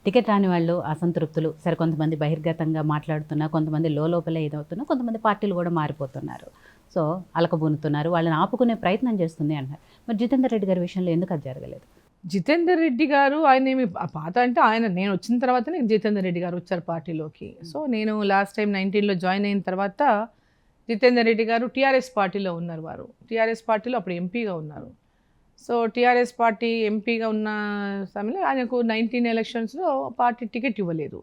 Ticket రాని వాళ్ళు అసంతృప్తులు సరే, కొంతమంది బహిర్గతంగా మాట్లాడుతున్నా, కొంతమంది లోపలే ఇదవుతున్నా, కొంతమంది పార్టీలు కూడా మారిపోతున్నారు. సో అలకబూనుతున్నారు, వాళ్ళని ఆపుకునే ప్రయత్నం చేస్తుంది అంటారు. మరి జితేందర్ రెడ్డి గారి విషయంలో ఎందుకు అది జరగలేదు? జితేందర్ రెడ్డి గారు ఆయన ఏమి పాత అంటే ఆయన నేను వచ్చిన తర్వాతనే జితేందర్ రెడ్డి గారు వచ్చారు పార్టీలోకి. సో నేను లాస్ట్ టైం 19లో జాయిన్ అయిన తర్వాత జితేందర్ రెడ్డి గారు టీఆర్ఎస్ పార్టీలో ఉన్నారు. వారు టీఆర్ఎస్ పార్టీలో అప్పుడు ఎంపీగా ఉన్నారు. సో టీఆర్ఎస్ పార్టీ ఎంపీగా ఉన్న సమయంలో ఆయనకు 19 ఎలక్షన్స్లో పార్టీ టికెట్ ఇవ్వలేదు.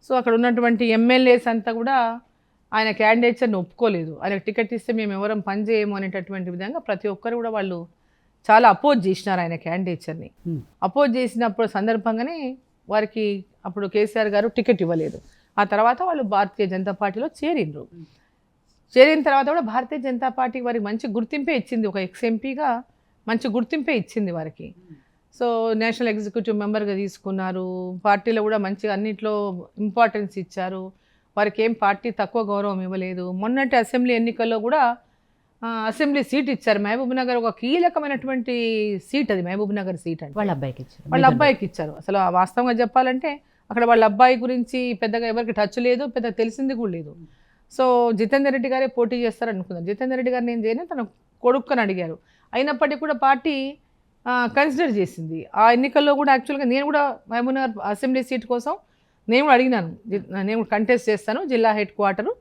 సో అక్కడ ఉన్నటువంటి ఎమ్మెల్యేస్ అంతా కూడా ఆయన క్యాండిడేట్స్ని ఒప్పుకోలేదు. ఆయనకు టికెట్ ఇస్తే మేము ఎవరం పని చేయము అనేటటువంటి విధంగా ప్రతి ఒక్కరు కూడా వాళ్ళు చాలా అపోజ్ చేసినారు ఆయన క్యాండిడేట్స్ని. అపోజ్ చేసినప్పుడు సందర్భంగానే వారికి అప్పుడు కేసీఆర్ గారు టికెట్ ఇవ్వలేదు. ఆ తర్వాత వాళ్ళు భారతీయ జనతా పార్టీలో చేరిండ్రు. చేరిన తర్వాత కూడా భారతీయ జనతా పార్టీ వారికి మంచి గుర్తింపే ఇచ్చింది. ఒక ఎక్స్ఎంపీగా మంచి గుర్తింపే ఇచ్చింది వారికి. సో నేషనల్ ఎగ్జిక్యూటివ్ మెంబర్గా తీసుకున్నారు. పార్టీలో కూడా మంచిగా అన్నింటిలో ఇంపార్టెన్స్ ఇచ్చారు. వారికి ఏం పార్టీ తక్కువ గౌరవం ఇవ్వలేదు. మొన్నటి అసెంబ్లీ ఎన్నికల్లో కూడా అసెంబ్లీ సీట్ ఇచ్చారు. మహబూబ్ నగర్ ఒక కీలకమైనటువంటి సీట్, అది మహబూబ్ నగర్ సీట్ అంటే వాళ్ళ అబ్బాయికి ఇచ్చారు. అసలు వాస్తవంగా చెప్పాలంటే అక్కడ వాళ్ళ అబ్బాయి గురించి పెద్దగా ఎవరికి టచ్ లేదు, పెద్దగా తెలిసింది కూడా లేదు. సో జితేందర్ రెడ్డి గారే పోటీ చేస్తారనుకున్నారు. జితేందర్ రెడ్డి గారు నేను చేయను, తన కొడుకుని అడిగారు. అయినప్పటికీ కూడా పార్టీ కన్సిడర్ చేసింది. ఆ ఎన్నికల్లో కూడా యాక్చువల్గా నేను కూడా మహబూబ్ నగర్ అసెంబ్లీ సీట్ కోసం నేను కూడా అడిగినాను, నేను కంటెస్ట్ చేస్తాను జిల్లా హెడ్ క్వార్టరు.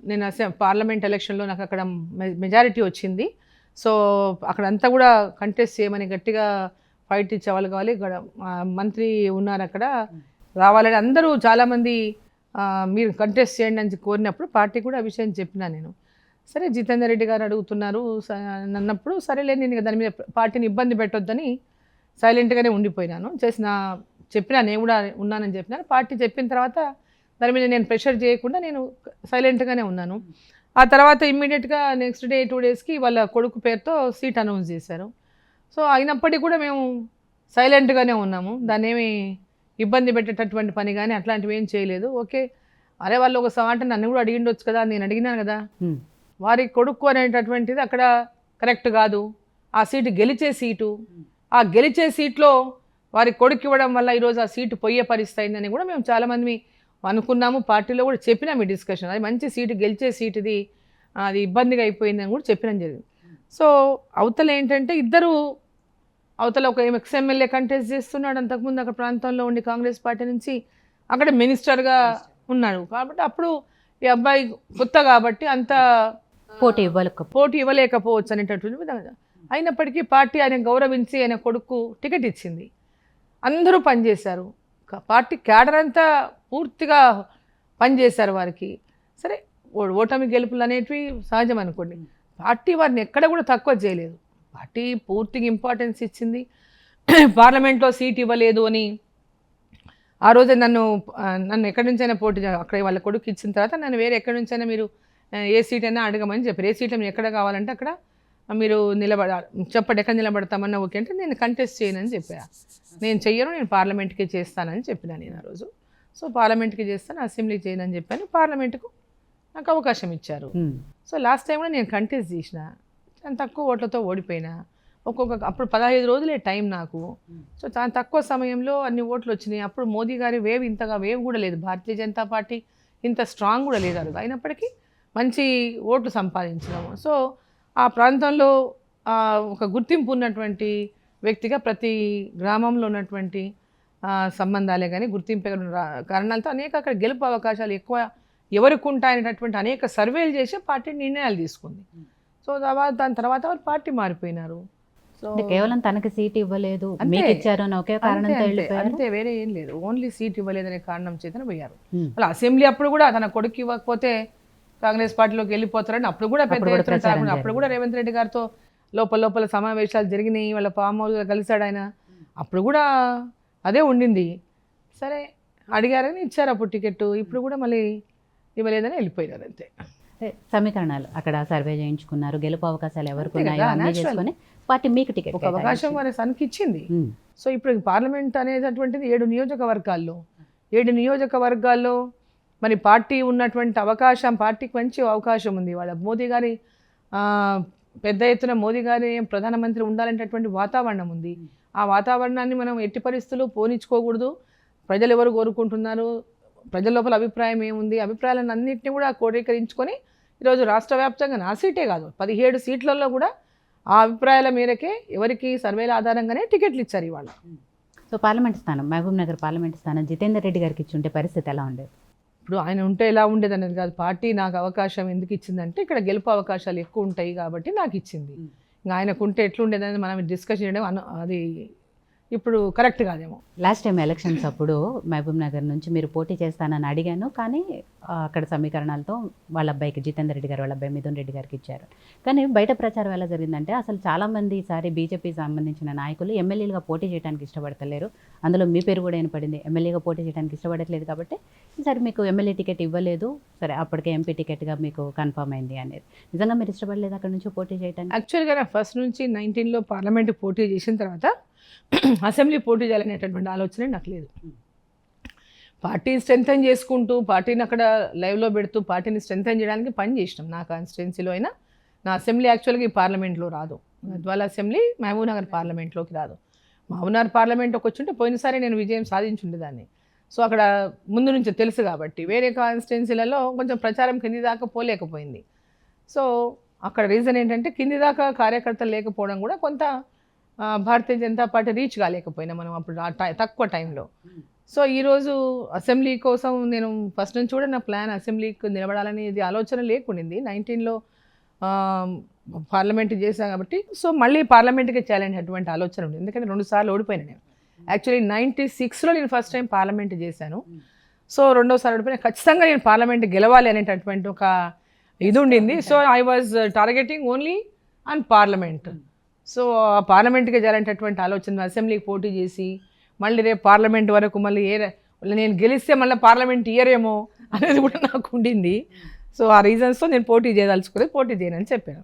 నేను పార్లమెంట్ ఎలక్షన్లో నాకు అక్కడ మెజారిటీ వచ్చింది. సో అక్కడంతా కూడా కంటెస్ట్ చేయమని గట్టిగా ఫైట్ ఇచ్చేవాళ్ళు కావాలి. ఇక్కడ మంత్రి ఉన్నారు అక్కడ, రావాలని అందరూ చాలామంది మీరు కంటెస్ట్ చేయండి అని కోరినప్పుడు పార్టీ కూడా ఆ విషయం చెప్పినా నేను. సరే జితేందర్ రెడ్డి గారు అడుగుతున్నారు అన్నప్పుడు సరేలే నేను దాని మీద పార్టీని ఇబ్బంది పెట్టొద్దని సైలెంట్గానే ఉండిపోయినాను. చెప్పినా నేను కూడా ఉన్నానని చెప్పినాను. పార్టీ చెప్పిన తర్వాత దాని మీద నేను ప్రెషర్ చేయకుండా నేను సైలెంట్గానే ఉన్నాను. ఆ తర్వాత ఇమ్మీడియట్గా నెక్స్ట్ డే 2 డేస్కి వాళ్ళ కొడుకు పేరుతో సీట్ అనౌన్స్ చేశారు. సో అయినప్పటికీ కూడా మేము సైలెంట్గానే ఉన్నాము. దాన్ని ఏమి ఇబ్బంది పెట్టేటటువంటి పని కానీ అట్లాంటివి ఏం చేయలేదు. ఓకే, అరే వాళ్ళు ఒక మాట నన్ను కూడా అడిగిండొచ్చు కదా, నేను అడిగినాను కదా. వారి కొడుకు అనేటటువంటిది అక్కడ కరెక్ట్ కాదు. ఆ సీటు గెలిచే సీటు, ఆ గెలిచే సీట్లో వారి కొడుకు ఇవ్వడం వల్ల ఈరోజు ఆ సీటు పోయే పరిస్థితి అయిందని కూడా మేము చాలామంది అనుకున్నాము. పార్టీలో కూడా చెప్పినాం ఈ డిస్కషన్, అది మంచి సీటు గెలిచే సీట్ ఇది, అది ఇబ్బందిగా అయిపోయిందని కూడా చెప్పినాం జరిగింది. సో అవతల ఏంటంటే ఇద్దరు, అవతల ఒక ఎక్స్ఎమ్మెల్యే కంటెస్ట్ చేస్తున్నాడు అంతకుముందు అక్కడ ప్రాంతంలో ఉండి కాంగ్రెస్ పార్టీ నుంచి, అక్కడ మినిస్టర్గా ఉన్నాడు. కాబట్టి అప్పుడు ఈ అబ్బాయి కొత్త కాబట్టి అంత పోటీ ఇవ్వలేకపోవచ్చు అనేటటువంటి విధంగా. అయినప్పటికీ పార్టీ ఆయన గౌరవించి ఆయన కొడుకు టికెట్ ఇచ్చింది. అందరూ పనిచేశారు, పార్టీ క్యాడర్ అంతా పూర్తిగా పనిచేశారు వారికి. సరే ఓటమి గెలుపులు అనేటివి సహజం అనుకోండి. పార్టీ వారిని ఎక్కడ కూడా తక్కువ చేయలేదు. పార్టీ పూర్తిగా ఇంపార్టెన్స్ ఇచ్చింది. పార్లమెంట్లో సీట్ ఇవ్వలేదు అని ఆ రోజే నన్ను ఎక్కడి నుంచైనా పోటీ అక్కడ వాళ్ళ కొడుకు ఇచ్చిన తర్వాత నన్ను వేరే ఎక్కడి నుంచైనా మీరు ఏ సీట్ అయినా అడగమని చెప్పారు. ఏ సీట్లో మీరు ఎక్కడ కావాలంటే అక్కడ మీరు చెప్పండి ఎక్కడ నిలబడతామన్నా ఓకే అంటే నేను కంటెస్ట్ చేయనని చెప్పా. నేను చెయ్యను, నేను పార్లమెంట్కి చేస్తానని చెప్పినా నేను ఆ రోజు. సో పార్లమెంట్కి చేస్తాను, అసెంబ్లీకి చేయనని చెప్పాను. పార్లమెంట్కు నాకు అవకాశం ఇచ్చారు. సో లాస్ట్ టైం కూడా నేను కంటెస్ట్ చేసిన, చాలా తక్కువ ఓట్లతో ఓడిపోయినా. అప్పుడు 15 రోజులే టైం నాకు. సో చాలా తక్కువ సమయంలో అన్ని ఓట్లు వచ్చినాయి. అప్పుడు మోదీ గారి ఇంతగా వేవ్ కూడా లేదు, భారతీయ జనతా పార్టీ ఇంత స్ట్రాంగ్ కూడా లేదు అది. అయినప్పటికీ మంచి ఓట్లు సంపాదించినాము. సో ఆ ప్రాంతంలో ఒక గుర్తింపు ఉన్నటువంటి వ్యక్తిగా ప్రతి గ్రామంలో ఉన్నటువంటి సంబంధాలే కానీ గుర్తింపు కారణాలతో అనేక అక్కడ గెలుపు అవకాశాలు ఎక్కువ ఎవరికి ఉంటాయనేటటువంటి అనేక సర్వేలు చేసి పార్టీ నిర్ణయాలు తీసుకుంది. సో దాని తర్వాత వాళ్ళు పార్టీ మారిపోయినారు. సో కేవలం తనకి సీట్ ఇవ్వలేదు అంతే, వేరే ఏం లేదు. ఓన్లీ సీట్ ఇవ్వలేదనే కారణం చేతనే పోయారు. వాళ్ళ అసెంబ్లీ అప్పుడు కూడా తన కొడుకు ఇవ్వకపోతే కాంగ్రెస్ పార్టీలోకి వెళ్ళిపోతారని అప్పుడు కూడా అప్పుడు కూడా రేవంత్ రెడ్డి గారితో లోపల సమావేశాలు జరిగినాయి. వాళ్ళ ఫామ్ హౌస్లో కలిశాడు ఆయన, అప్పుడు కూడా అదే ఉండింది. సరే అడిగారని ఇచ్చారు అప్పుడు టికెట్. ఇప్పుడు కూడా మళ్ళీ ఇవ్వలేదని వెళ్ళిపోయినారు అంతే. సమీకరణాలు అక్కడ సర్వే చేయించుకున్నారు, గెలుపు అవకాశాలు ఎవరికి ఉన్నాయో అన్నీ చేసుకొని పార్టీ మీకు టికెట్ ఒక అవకాశం వారి సన్కి ఇచ్చింది. సో ఇప్పుడు పార్లమెంట్ అనేటటువంటిది 7 నియోజకవర్గాల్లో 7 నియోజకవర్గాల్లో మరి పార్టీ ఉన్నటువంటి అవకాశం, పార్టీకి మంచి అవకాశం ఉంది. వాళ్ళ మోదీ గారి పెద్ద ఎత్తున మోదీ గారి ప్రధానమంత్రి ఉండాలనేటటువంటి వాతావరణం ఉంది. ఆ వాతావరణాన్ని మనం ఎట్టి పరిస్థితులు పోనిచ్చుకోకూడదు. ప్రజలు ఎవరు కోరుకుంటున్నారు, ప్రజల లోపల అభిప్రాయం ఏముంది, అభిప్రాయాలను అన్నింటినీ కూడా క్రోడీకరించుకొని ఈరోజు రాష్ట్ర వ్యాప్తంగా నా సీటే కాదు 17 సీట్లలో కూడా ఆ అభిప్రాయాల మేరకే ఎవరికి సర్వేల ఆధారంగానే టికెట్లు ఇచ్చారు ఇవాళ. సో పార్లమెంట్ స్థానం, మహబూబ్ నగర్ పార్లమెంట్ స్థానం జితేందర్ రెడ్డి గారికి ఇచ్చి ఉంటే పరిస్థితి ఎలా ఉండేది? ఇప్పుడు ఆయన ఉంటే ఎలా ఉండేది అనేది కాదు, పార్టీ నాకు అవకాశం ఎందుకు ఇచ్చిందంటే ఇక్కడ గెలుపు అవకాశాలు ఎక్కువ ఉంటాయి కాబట్టి నాకు ఇచ్చింది. ఇంకా ఆయనకు ఉంటే ఎట్లుండేదని మనం డిస్కస్ చేయడం అది ఇప్పుడు కరెక్ట్ కాదేమో. లాస్ట్ టైం ఎలక్షన్స్ అప్పుడు మహబూబ్ నగర్ నుంచి మీరు పోటీ చేస్తానని అడిగాను, కానీ అక్కడ సమీకరణాలతో వాళ్ళ అబ్బాయికి జితేందర్ రెడ్డి గారు వాళ్ళ అబ్బాయి మిథున్ రెడ్డి గారికి ఇచ్చారు. కానీ బయట ప్రచారం ఎలా జరిగిందంటే అసలు చాలామంది ఈసారి బీజేపీ సంబంధించిన నాయకులు ఎమ్మెల్యేలుగా పోటీ చేయడానికి ఇష్టపడతలేరు, అందులో మీ పేరు కూడా వినపడింది, ఎమ్మెల్యేగా పోటీ చేయడానికి ఇష్టపడట్లేదు కాబట్టి ఈసారి మీకు ఎమ్మెల్యే టికెట్ ఇవ్వలేదు, సరే అప్పటికే ఎంపీ టికెట్గా మీకు కన్ఫర్మ్ అయింది అనేది. నిజంగా మీరు ఇష్టపడలేదు అక్కడ నుంచి పోటీ చేయడానికి? యాక్చువల్గా ఫస్ట్ నుంచి 19లో పార్లమెంట్ పోటీ చేసిన తర్వాత అసెంబ్లీ పోటీ చేయాలనేటటువంటి ఆలోచన నాకు లేదు. పార్టీ స్ట్రెంథెన్ చేసుకుంటూ పార్టీని అక్కడ లైవ్లో పెడుతూ పార్టీని స్ట్రెంథెన్ చేయడానికి పని చేసినాం. నా కాన్స్టిట్యున్సీలో అయినా నా అసెంబ్లీ యాక్చువల్గా ఈ పార్లమెంట్లో రాదు, గద్వాల అసెంబ్లీ మహబూబ్ నగర్ పార్లమెంట్లోకి రాదు. మహబూబ్ నగర్ పార్లమెంట్లోకి వచ్చుంటే పోయినసారి నేను విజయం సాధించుండేదాన్ని. సో అక్కడ ముందు నుంచి తెలుసు కాబట్టి వేరే కాన్స్టిట్యున్సీలలో కొంచెం ప్రచారం కింది దాకా పోలేకపోయింది. సో అక్కడ రీజన్ ఏంటంటే కింది దాకా కార్యకర్తలు లేకపోవడం కూడా కొంత భారతీయ జనతా పార్టీ రీచ్ కాలేకపోయినా మనం అప్పుడు తక్కువ టైంలో. సో ఈరోజు అసెంబ్లీ కోసం నేను ఫస్ట్ నుంచి కూడా నా ప్లాన్ అసెంబ్లీకి నిలబడాలనేది ఆలోచన లేకుండింది. 19లో పార్లమెంట్ చేశాను కాబట్టి సో మళ్ళీ పార్లమెంట్కి ఛాలెంజ్ అటువంటి ఆలోచన ఉంది. ఎందుకంటే 2 సార్లు ఓడిపోయాను నేను. యాక్చువల్లీ 96లో నేను ఫస్ట్ టైం పార్లమెంట్ చేశాను. సో 2వ సారి ఓడిపోయినా ఖచ్చితంగా నేను పార్లమెంట్ గెలవాలి అనేటటువంటి ఒక ఇది ఉండింది. So I was targeting only on parliament. So ఆ పార్లమెంట్కి చేయాలంటటువంటి ఆలోచన, అసెంబ్లీకి పోటీ చేసి మళ్ళీ రేపు పార్లమెంట్ వరకు మళ్ళీ నేను గెలిస్తే మళ్ళీ పార్లమెంట్ ఇయరేమో అనేది కూడా నాకు ఉండింది. సో ఆ రీజన్స్తో నేను పోటీ చేయదలుచుకుని పోటీ చేయనని చెప్పాను.